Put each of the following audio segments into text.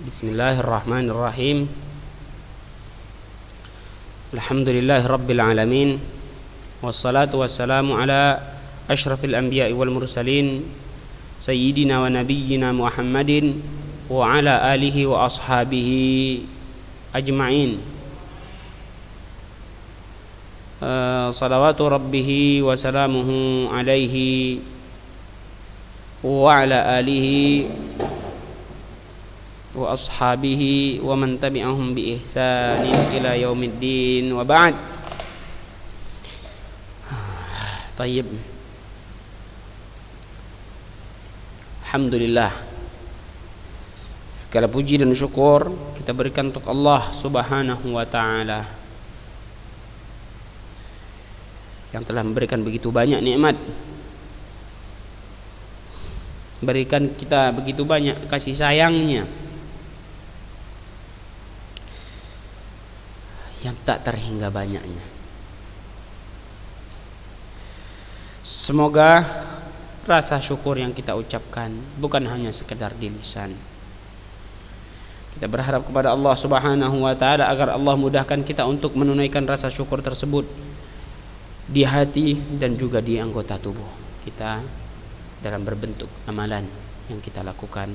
Bismillahirrahmanirrahim. Alhamdulillahi rabbil alamin. Wassalatu wassalamu ala asyrafil anbiya'i wal mursalin sayyidina wa nabiyyina Muhammadin wa ala alihi wa ashabihi ajma'in. Salawatu rabbihi wa salamuhu alaihi wa ala alihi wa ashabihi wa man tabi'ahum bi ihsanin ila yaumiddin wa ba'd. Tayyib. Alhamdulillah, segala puji dan syukur kita berikan untuk Allah Subhanahu wa taala yang telah memberikan begitu banyak nikmat, berikan kita begitu banyak kasih sayangnya yang tak terhingga banyaknya. Semoga rasa syukur yang kita ucapkan bukan hanya sekedar di lisan. Kita berharap kepada Allah Subhanahu wa taala agar Allah mudahkan kita untuk menunaikan rasa syukur tersebut di hati dan juga di anggota tubuh kita dalam berbentuk amalan yang kita lakukan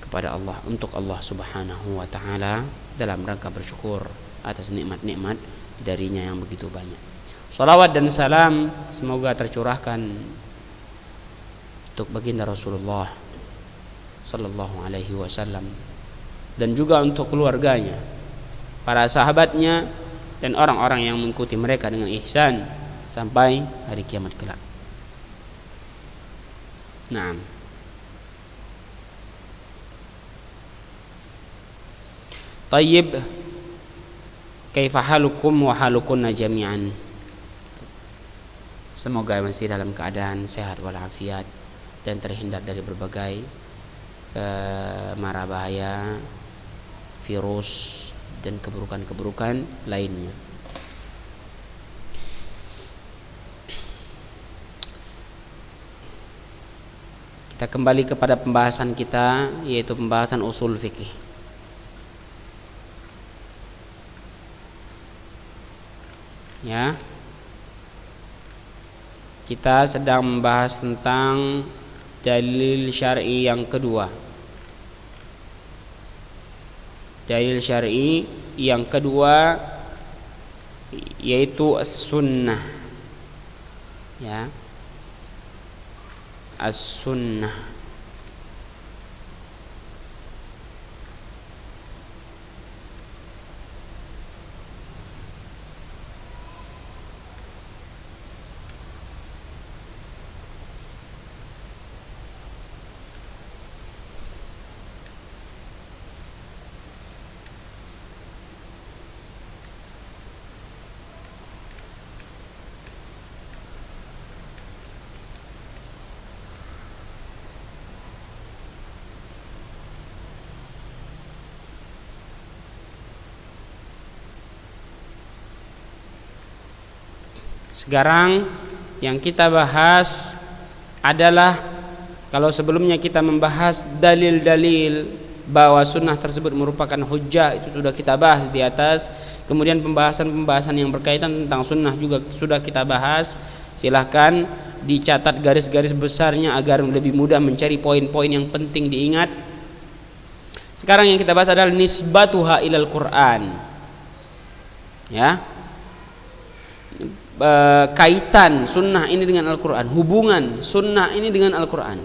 kepada Allah, untuk Allah Subhanahu wa taala, dalam rangka bersyukur atas nikmat-nikmat darinya yang begitu banyak. Salawat dan salam semoga tercurahkan untuk baginda Rasulullah sallallahu alaihi wasallam dan juga untuk keluarganya, para sahabatnya dan orang-orang yang mengikuti mereka dengan ihsan sampai hari kiamat kelak. Naam. Tayyib. Kaifa halukum wa halukunna jami'an. Semoga masih dalam keadaan sehat walafiat dan terhindar dari berbagai mara bahaya, virus dan keburukan-keburukan lainnya. Kita kembali kepada pembahasan kita, yaitu pembahasan usul fikih. Ya, kita sedang membahas tentang dalil syar'i yang kedua. Dalil syar'i yang kedua yaitu as-sunnah. Ya, as-sunnah. Sekarang yang kita bahas adalah, kalau sebelumnya kita membahas dalil-dalil bahwa sunnah tersebut merupakan hujjah, itu sudah kita bahas di atas. Kemudian pembahasan-pembahasan yang berkaitan tentang sunnah juga sudah kita bahas. Silahkan dicatat garis-garis besarnya agar lebih mudah mencari poin-poin yang penting diingat. Sekarang yang kita bahas adalah nisbatuha ilal Quran. Ya, kaitan sunnah ini dengan Al-Quran, hubungan sunnah ini dengan Al-Quran.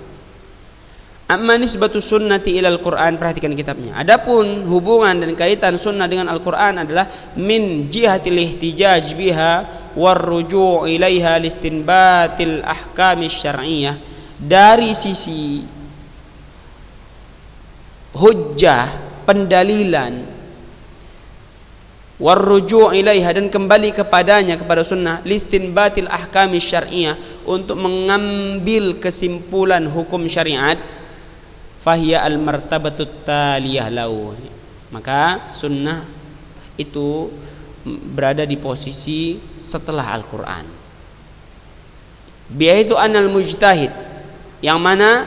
Amma nisbatu sunnati ilal Quran, perhatikan kitabnya. Adapun hubungan dan kaitan sunnah dengan Al-Quran adalah min jihatil ihtijaj biha war ruju' ilaiha listinbatil ahkami syar'iyyah, dari sisi hujjah, pendalilan, warruju' ilaiha, dan kembali kepadanya, kepada sunnah, listinbatil ahkami syar'iyyah, untuk mengambil kesimpulan hukum syariat, fahiya al martabatut taliyah lahu, maka sunnah itu berada di posisi setelah Al-Quran. Biaitu anal mujtahid, yang mana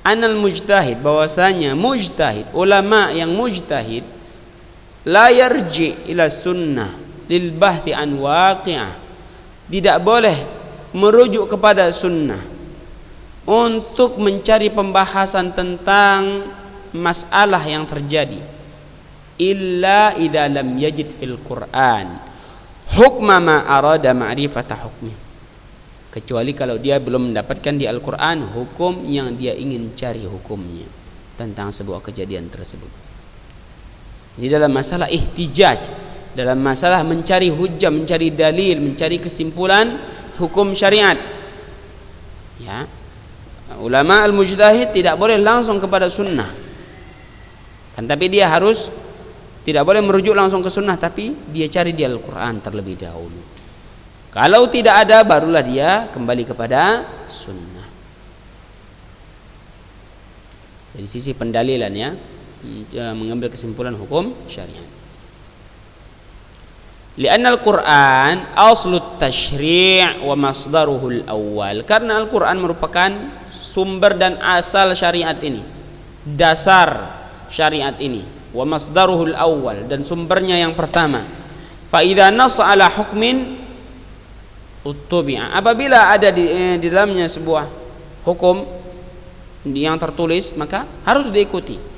anal mujtahid, bahwasanya mujtahid, ulama yang mujtahid, la yarji ila sunnah lil bahthi an waqi'ah, tidak boleh merujuk kepada sunnah untuk mencari pembahasan tentang masalah yang terjadi, illa idza lam yajid fil Qur'an hukma ma arada ma'rifata hukmi, kecuali kalau dia belum mendapatkan di Al-Quran hukum yang dia ingin cari hukumnya tentang sebuah kejadian tersebut. Ini dalam masalah ihtijaj, dalam masalah mencari hujjah, mencari dalil, mencari kesimpulan hukum syariat. Ya, ulama al-mujtahid tidak boleh langsung kepada sunnah, kan, tapi dia harus tidak boleh merujuk langsung ke sunnah, tapi dia cari di Al-Quran terlebih dahulu. Kalau tidak ada, barulah dia kembali kepada sunnah. Dari sisi pendalilan, ya, mengambil kesimpulan hukum syariat. Lianna al-Quran aslut tashri' wa masdaruhul awal, karena Al-Quran merupakan sumber dan asal syariat ini, dasar syariat ini, wa masdaruhul awal, dan sumbernya yang pertama. Fa idza nassa ala hukmin uttubi'a, apabila ada di dalamnya sebuah hukum yang tertulis, maka harus diikuti.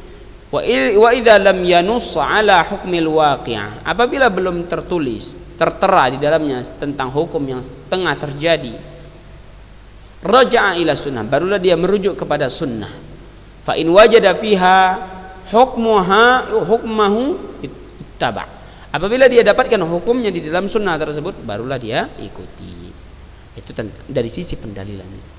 Wa idza lam yanuss ala hukmil waqi'ah, apabila belum tertulis, tertera di dalamnya tentang hukum yang tengah terjadi, raja'a ila sunnah, barulah dia merujuk kepada sunnah. Fa in wajada fiha hukmahu ittaba', apabila dia dapatkan hukumnya di dalam sunnah tersebut, barulah dia ikuti. Itu dari sisi pendalilan,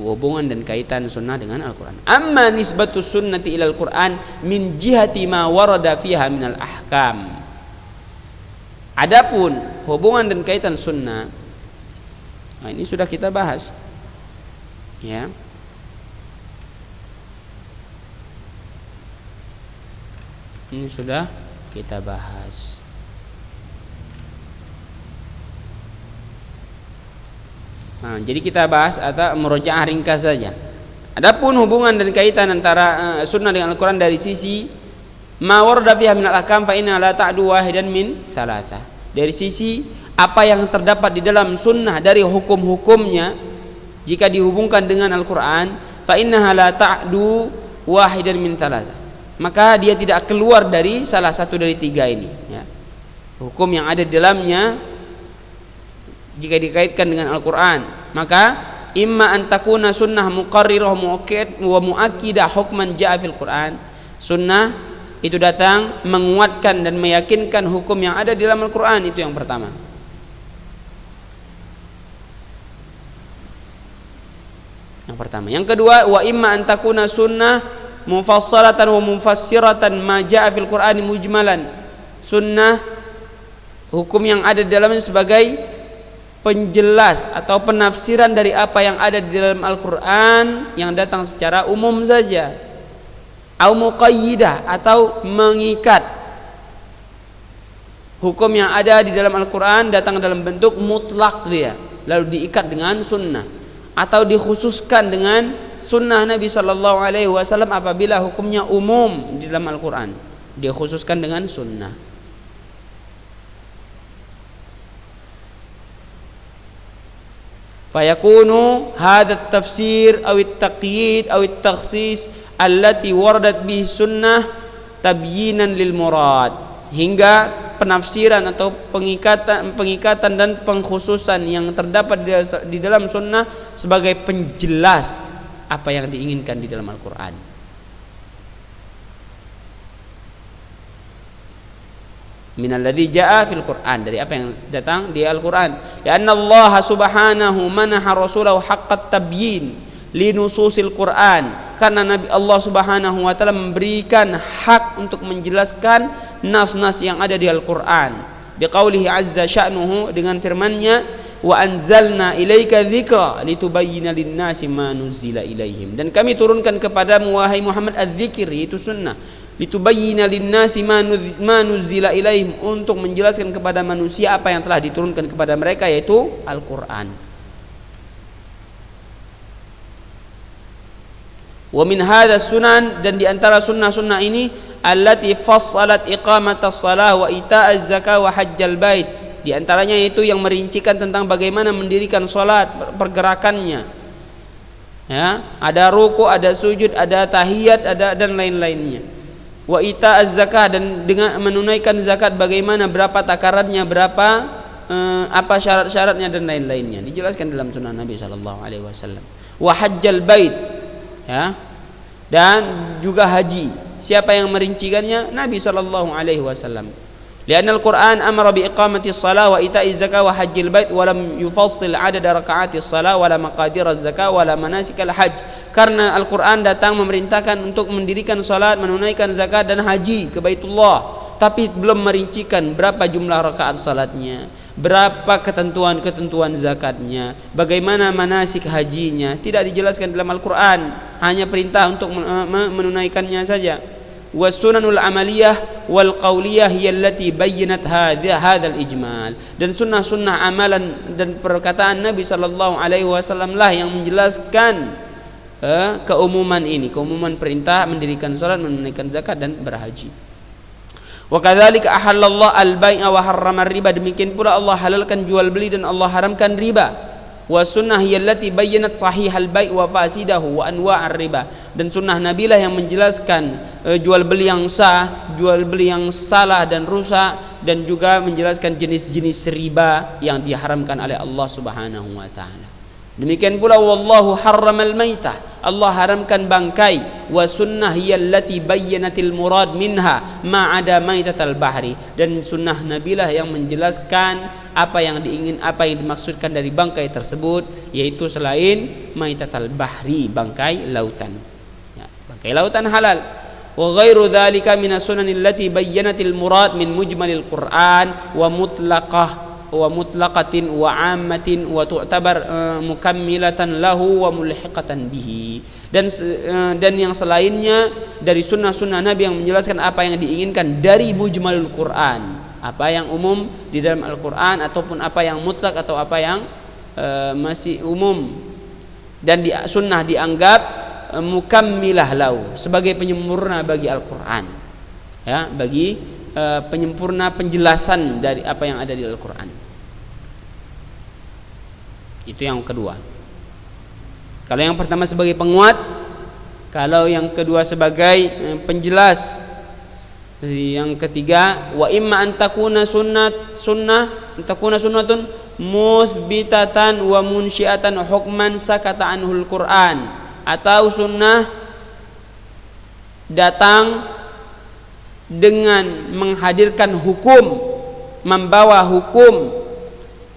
hubungan dan kaitan sunnah dengan Al-Quran. Amma nisbatus sunnati ilal Quran min jihati ma warada fiha minal ahkam, adapun hubungan dan kaitan sunnah, nah ini sudah kita bahas, ya. Ini sudah kita bahas. Nah, jadi kita bahas atau murojaah ringkas saja. Adapun hubungan dan kaitan antara sunnah dengan Al-Quran dari sisi ma warada fiha minal ahkam fa inna la ta'du wahidan min thalatha, dari sisi apa yang terdapat di dalam sunnah dari hukum-hukumnya, jika dihubungkan dengan Al-Quran, fa innaha la ta'du wahidan min thalatha, maka dia tidak keluar dari salah satu dari tiga ini, ya. Hukum yang ada di dalamnya jika dikaitkan dengan Al-Quran, maka imma an takuna sunnah muqarrirah muakkid wa muakkidah hukman ja'a fil Quran, sunnah itu datang menguatkan dan meyakinkan hukum yang ada di dalam Al-Quran, itu yang pertama. Yang kedua, wa imma an takuna sunnah mufassalatan wa mufassiratan ma ja'a fil Qur'ani mujmalan, sunnah hukum yang ada di dalamnya sebagai penjelas atau penafsiran dari apa yang ada di dalam Al-Quran yang datang secara umum saja, au muqayyidah, atau mengikat hukum yang ada di dalam Al-Quran datang dalam bentuk mutlak dia, lalu diikat dengan sunnah, atau dikhususkan dengan sunnah Nabi SAW apabila hukumnya umum di dalam Al-Quran, dia khususkan dengan sunnah. Fayakunu hadha at-tafsir aw at-taqyid aw at-takhsis allati waradat bihi sunnah tabyinan lil murad, sehingga penafsiran atau pengikatan dan pengkhususan yang terdapat di dalam sunnah sebagai penjelas apa yang diinginkan di dalam Al-Quran. Minalladzi jaa fil Qur'an, dari apa yang datang di Al-Qur'an. Ya anna Allah subhanahu manaha rasulahu haqqat tabyin li nususil Qur'an, karena Nabi Allah Subhanahu wa taala memberikan hak untuk menjelaskan nas-nas yang ada di Al-Qur'an. Biqaulihi azza sya'nuhu, dengan firman-Nya, wa anzalna ilaika dzikra litubayyana lin-nasi ma nuzila ilaihim, dan kami turunkan kepadamu wahai Muhammad adz-dzikr, itu sunnah, litubayyina lin-nasi ma nuzila ilaihim, untuk menjelaskan kepada manusia apa yang telah diturunkan kepada mereka, yaitu Al-Qur'an. Wa min hadzas sunan, dan di antara sunnah-sunnah ini allati fassalat iqamatas shalah wa ita'az zakah wa hajjal bait. Di antaranya itu yang merincikan tentang bagaimana mendirikan salat, pergerakannya. Ya, ada ruku, ada sujud, ada tahiyat, ada dan lain-lainnya. Wa ita'az zakah, dan dengan menunaikan zakat bagaimana, berapa takarannya, berapa apa syarat-syaratnya dan lain-lainnya. Dijelaskan dalam sunnah Nabi sallallahu alaihi wasallam. Wa hajjal bait, ya, dan juga haji. Siapa yang merincikannya? Nabi sallallahu alaihi wasallam. Lianna al-Qur'an amara bi iqamati shalah wa ita'i zakah wa hajjil bait wa lam yufassil adad raka'ati shalah wa la maqadir az-zakah wa la manasik al-hajj. Karena Al-Qur'an datang memerintahkan untuk mendirikan salat, menunaikan zakat dan haji ke Baitullah, tapi belum merincikan berapa jumlah rakaat salatnya, berapa ketentuan-ketentuan zakatnya, bagaimana manasik hajinya, tidak dijelaskan dalam Al-Qur'an, hanya perintah untuk menunaikannya saja. Wasunanul amaliyah wal qauliyah hiya allati bayyinat hadzal ijmal, dan sunnah-sunnah amalan dan perkataan Nabi sallallahu alaihi wasallam lah yang menjelaskan keumuman ini, keumuman perintah mendirikan salat, menunaikan zakat dan berhaji. Wa kadzalika ahallallahu al-bai'a wa harrama riba, demikian pula Allah halalkan jual beli dan Allah haramkan riba. Wa sunnah hiyallati bayyinat sahihal bai' wa fasidahu wa anwa'ar riba, dan sunnah Nabi lah yang menjelaskan jual beli yang sah, jual beli yang salah dan rusak, dan juga menjelaskan jenis-jenis riba yang diharamkan oleh Allah Subhanahu wa taala. Demikian pula wallahu harramal maitah, Allah haramkan bangkai. Wa sunnah hiyallati bayyanatil murad minha ma ada maitatal bahri, dan sunnah Nabilah yang menjelaskan apa yang dimaksudkan dari bangkai tersebut, yaitu selain maitatal bahri, bangkai lautan. Ya, bangkai lautan halal. Wa ghairu dzalika minas sunanil lati bayyanatil murad min mujmalil Qur'an wa mutlaqatin wa ammatin wa tu'tabar mukammilatan lahu wa mulhiqatan bihi, dan yang selainnya dari sunnah-sunnah Nabi yang menjelaskan apa yang diinginkan dari mujmalul Quran, apa yang umum di dalam Al-Quran, ataupun apa yang mutlak atau apa yang masih umum, dan sunnah dianggap mukammilah lahu, sebagai penyempurna bagi Al-Quran, ya, bagi penyempurna penjelasan dari apa yang ada di Al-Quran. Itu yang kedua. Kalau yang pertama sebagai penguat, kalau yang kedua sebagai penjelas. Yang ketiga, wa imma an takuna sunnatun muthbitatan wa munsyiatan hukman sakata anhul Quran, atau sunnah datang dengan menghadirkan hukum, membawa hukum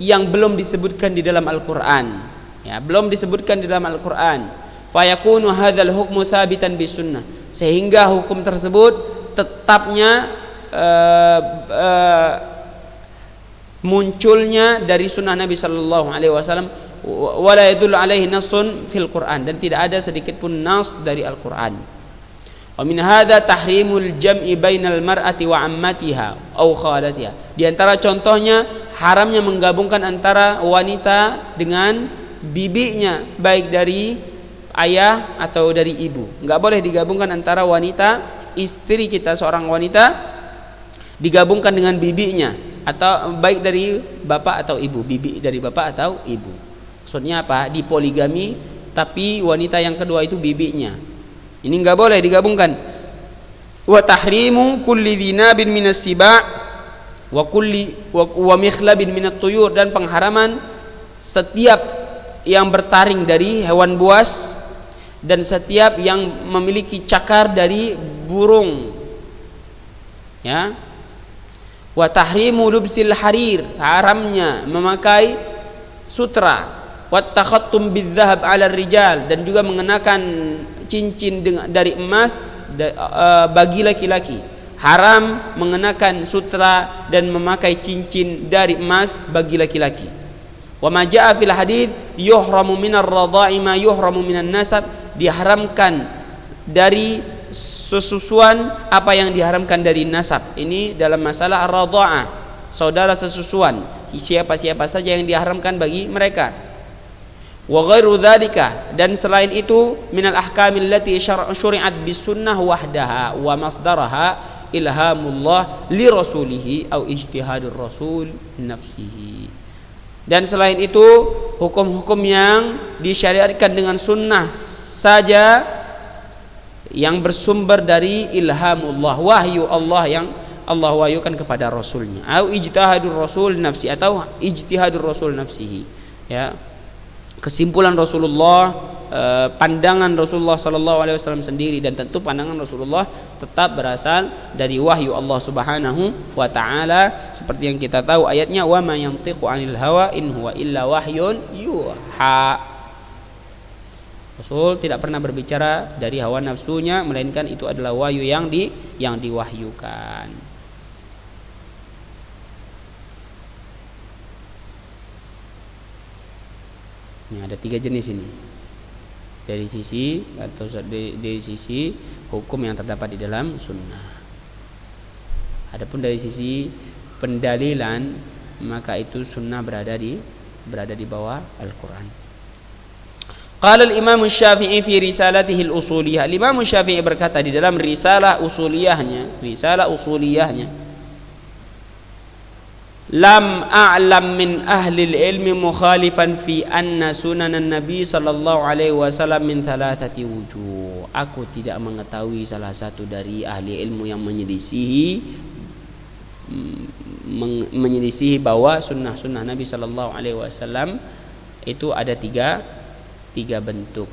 yang belum disebutkan di dalam Al-Quran, ya, belum disebutkan di dalam Al-Quran. Fayakunu hadzal hukmu tsabitan bis sunnah, sehingga hukum tersebut tetapnya munculnya dari sunnah Nabi sallallahu alaihi wasallam, wala yadullu alaihi nassun fil Quran, dan tidak ada sedikit pun nas dari Al-Quran. Wa min hadza tahrimul jam'i bainal mar'ati wa ammatiha aw khalatiha. Di antara contohnya haramnya menggabungkan antara wanita dengan bibinya, baik dari ayah atau dari ibu. Enggak boleh digabungkan antara wanita, istri kita seorang wanita, digabungkan dengan bibinya, atau baik dari bapak atau ibu, bibi dari bapak atau ibu. Maksudnya apa? Dipoligami, tapi wanita yang kedua itu bibinya. Ini enggak boleh digabungkan. Wa tahrimu kulli dhinabin minas siba' wa mikhlabin minat tuyur, dan pengharaman setiap yang bertaring dari hewan buas dan setiap yang memiliki cakar dari burung. Ya. Wa tahrimu lubsil harir, haramnya memakai sutra. Wa takhattum bidzahab 'ala rijal, dan juga mengenakan cincin dari emas bagi laki-laki. Haram mengenakan sutra dan memakai cincin dari emas bagi laki-laki. Wa ma jaa fil hadits yuhramu minar radha'i ma yuhramu minan nasab, diharamkan dari sesusuan apa yang diharamkan dari nasab. Ini dalam masalah ar-radha'ah, saudara sesusuan, siapa-siapa saja yang diharamkan bagi mereka. Wa ghairu dzalika, dan selain itu minal ahkamil lati syuri'at bis sunnah wahdaha wa masdaraha ilhamullah li rasulihi au ijtihadur rasul nafsihi. Dan selain itu hukum-hukum yang disyariatkan dengan sunnah saja yang bersumber dari ilhamullah, wahyu Allah yang Allah wahyukan kepada rasulnya, au ijtihadur rasul nafsi, atau ijtihadur rasul nafsihi, ya, kesimpulan Rasulullah, pandangan Rasulullah sallallahu alaihi wasallam sendiri. Dan tentu pandangan Rasulullah tetap berasal dari wahyu Allah Subhanahu wa taala, seperti yang kita tahu ayatnya, wa ma yantiqu 'anil hawa in huwa illa wahyun yuha. Rasul tidak pernah berbicara dari hawa nafsunya, melainkan itu adalah wahyu yang diwahyukan. Ini ada 3 jenis ini. Dari sisi atau dari sisi hukum yang terdapat di dalam sunnah. Adapun dari sisi pendalilan, maka itu sunnah berada di bawah Al-Quran. Qala al-Imam Syafi'i fi risalatihi al-usuliyah. Imam Syafi'i berkata di dalam risalah usuliyahnya, lam a'lam min ahli ilmi mukhalifan fi anna sunanan nabi sallallahu alaihi wasallam min thalathati wujuh. Aku tidak mengetahui salah satu dari ahli ilmu yang menyelisihi bahwa sunnah Nabi sallallahu alaihi wasallam itu ada tiga bentuk.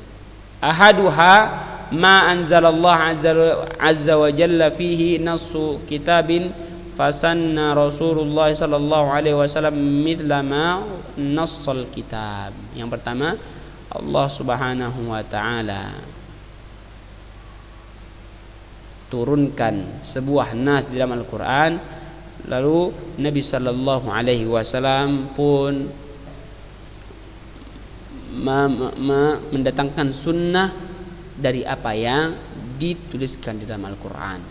Ahaduha ma anzalallah azza wa jalla fihi nassu kitabin fasanna Rasulullah sallallahu alaihi wasallam mithla ma nassal kitab. Yang pertama, Allah Subhanahu wa taala turunkan sebuah nas di dalam Al-Qur'an, lalu Nabi sallallahu alaihi wasallam pun mendatangkan sunnah dari apa yang dituliskan di dalam Al-Qur'an,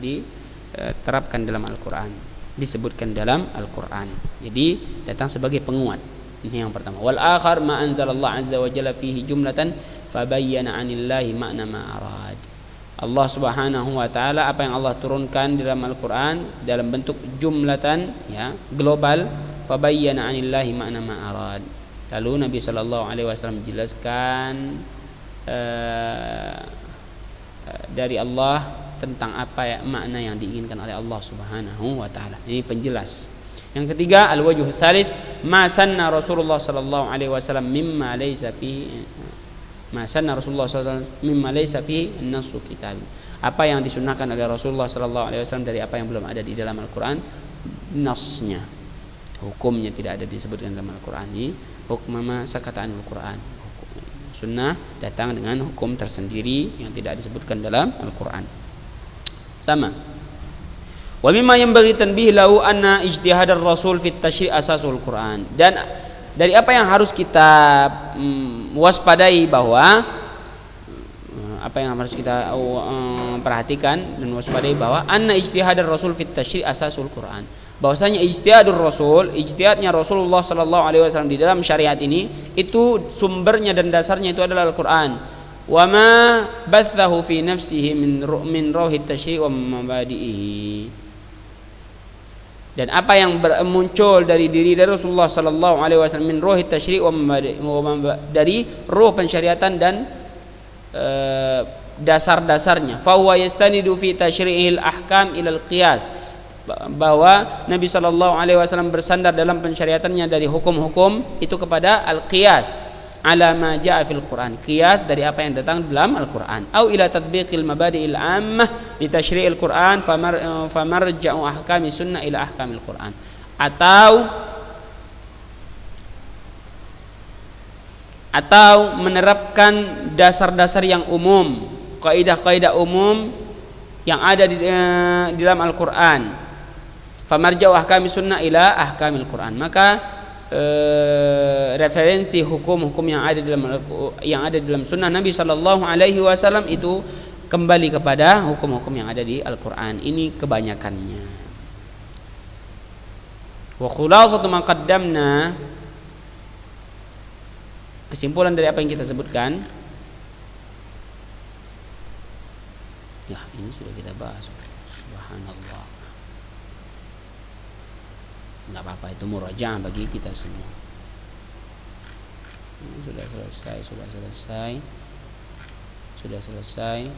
diterapkan dalam Al-Quran, disebutkan dalam Al-Quran. Jadi datang sebagai penguat. Ini yang pertama. Wal akhar ma anzalallah azza wa jalla fihi jumlatan fabayyana 'anillahi ma'na ma arad. Allah Subhanahu wa taala, apa yang Allah turunkan di dalam Al-Quran dalam bentuk jumlatan, ya, global, fabayyana 'anillahi ma'na ma arad. Lalu Nabi sallallahu alaihi wasallam menjelaskan dari Allah tentang apa makna yang diinginkan oleh Allah Subhanahu wa taala. Ini penjelas. Yang ketiga, al-wajh tsalits ma sanna Rasulullah sallallahu alaihi wasallam mimma laysa fihi mimma laysa fihi an-nassu kitab. Apa yang disunnahkan oleh Rasulullah sallallahu alaihi wasallam dari apa yang belum ada di dalam Al-Qur'an, nasnya, hukumnya tidak ada disebutkan dalam Al-Qur'an. Ini hukum ma sakata Al-Qur'an. Sunnah datang dengan hukum tersendiri yang tidak disebutkan dalam Al-Qur'an. Sama. Wa mimma yanbaghi tanbih lahu anna ijtihad ar-rasul fi at-tashri' asasul Qur'an. Dan dari apa yang harus kita waspadai, bahwa apa yang harus kita perhatikan dan waspadai, bahwa anna ijtihad ar-rasul fi at-tashri' asasul Qur'an. Bahwasanya ijtihadur rasul, ijtihadnya Rasulullah sallallahu alaihi wasallam di dalam syariat ini, itu sumbernya dan dasarnya itu adalah Al-Qur'an. Wa ma bathahu fi nafsihi min ruhi at-tashri' wa mabadi'ihi. Dan apa yang muncul dari diri Rasulullah sallallahu alaihi wasallam min ruhi at-tashri' wa dari ruh pensyariatan dan dasar-dasarnya. Fa huwa yastanidu fi tashri'il ahkam ila al-qiyas. Bahwa Nabi sallallahu alaihi wasallam bersandar dalam pensyariatannya dari hukum-hukum itu kepada al-qiyas, ala ma jaa fil Quran, qiyas dari apa yang datang dalam Al-Quran, au ila tatbiqil mabadi'il ammah li tashri'il Quran famarja'u ahkami sunnah ila ahkamil Quran, atau menerapkan dasar-dasar yang umum, kaidah-kaidah umum yang ada di dalam Al-Quran, famarja'u ahkami sunnah ila ahkamil Quran. Maka referensi hukum-hukum yang ada dalam sunnah Nabi sallallahu alaihi wasallam itu kembali kepada hukum-hukum yang ada di Al-Qur'an. Ini kebanyakannya. Wa khulasatu ma qaddamna kesimpulan dari apa yang kita sebutkan, ya ini sudah kita bahas. Subhanallah. Enggak apa-apa, itu murajaah bagi kita semua. Ini sudah selesai.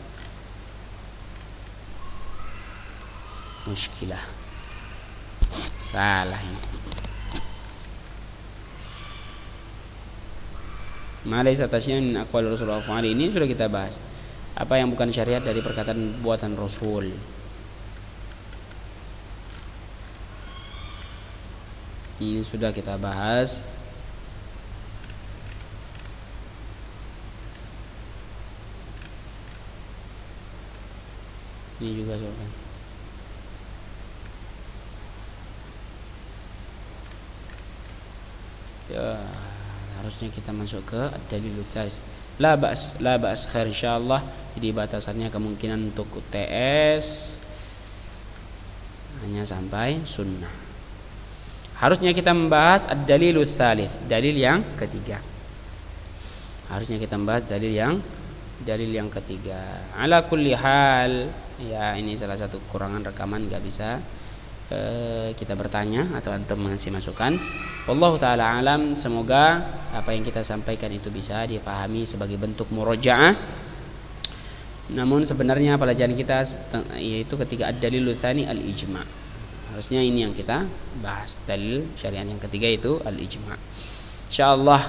Muskilah. Salah ini. Ma laysa tasyian min aqwali Rasulullah fa'ali, ini sudah kita bahas. Apa yang bukan syariat dari perkataan buatan Rasul. Ini sudah kita bahas. Ini juga sudah. Ya, harusnya kita masuk ke dalilul tsalis. La ba's khair insyaallah. Jadi batasannya kemungkinan untuk UTS hanya sampai sunnah. Harusnya kita membahas ad-dalilul tsalis, dalil yang ketiga. Harusnya kita membahas dalil yang ketiga. Ala kulli hal, ya ini salah satu kekurangan rekaman, enggak bisa kita bertanya atau antum mengasih masukan. Wallahu taala alam, semoga apa yang kita sampaikan itu bisa difahami sebagai bentuk murojaah. Namun sebenarnya pelajaran kita yaitu ketika ad-dalilul tsani al-ijma'. Harusnya ini yang kita bahas, dalil syariat yang ketiga itu al-ijma'. Insyaallah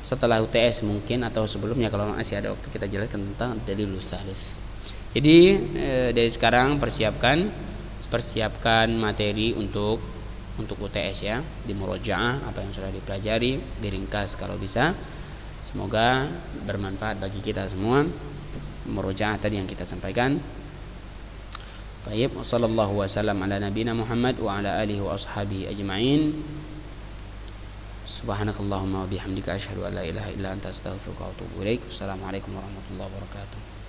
setelah UTS mungkin atau sebelumnya kalau masih ada waktu kita jelaskan tentang dalilul tsalis. Jadi dari sekarang persiapkan materi untuk UTS ya, di murojaah apa yang sudah dipelajari, diringkas kalau bisa. Semoga bermanfaat bagi kita semua murojaah tadi yang kita sampaikan. Baik, sallallahu wasallam ala nabiyina Muhammad wa ala alihi wa ashabihi ajma'in. Subhanakallahumma wa bihamdika asyhadu an la ilaha illa anta astaghfiruka wa atubu ilaik. Assalamualaikum warahmatullahi wabarakatuh.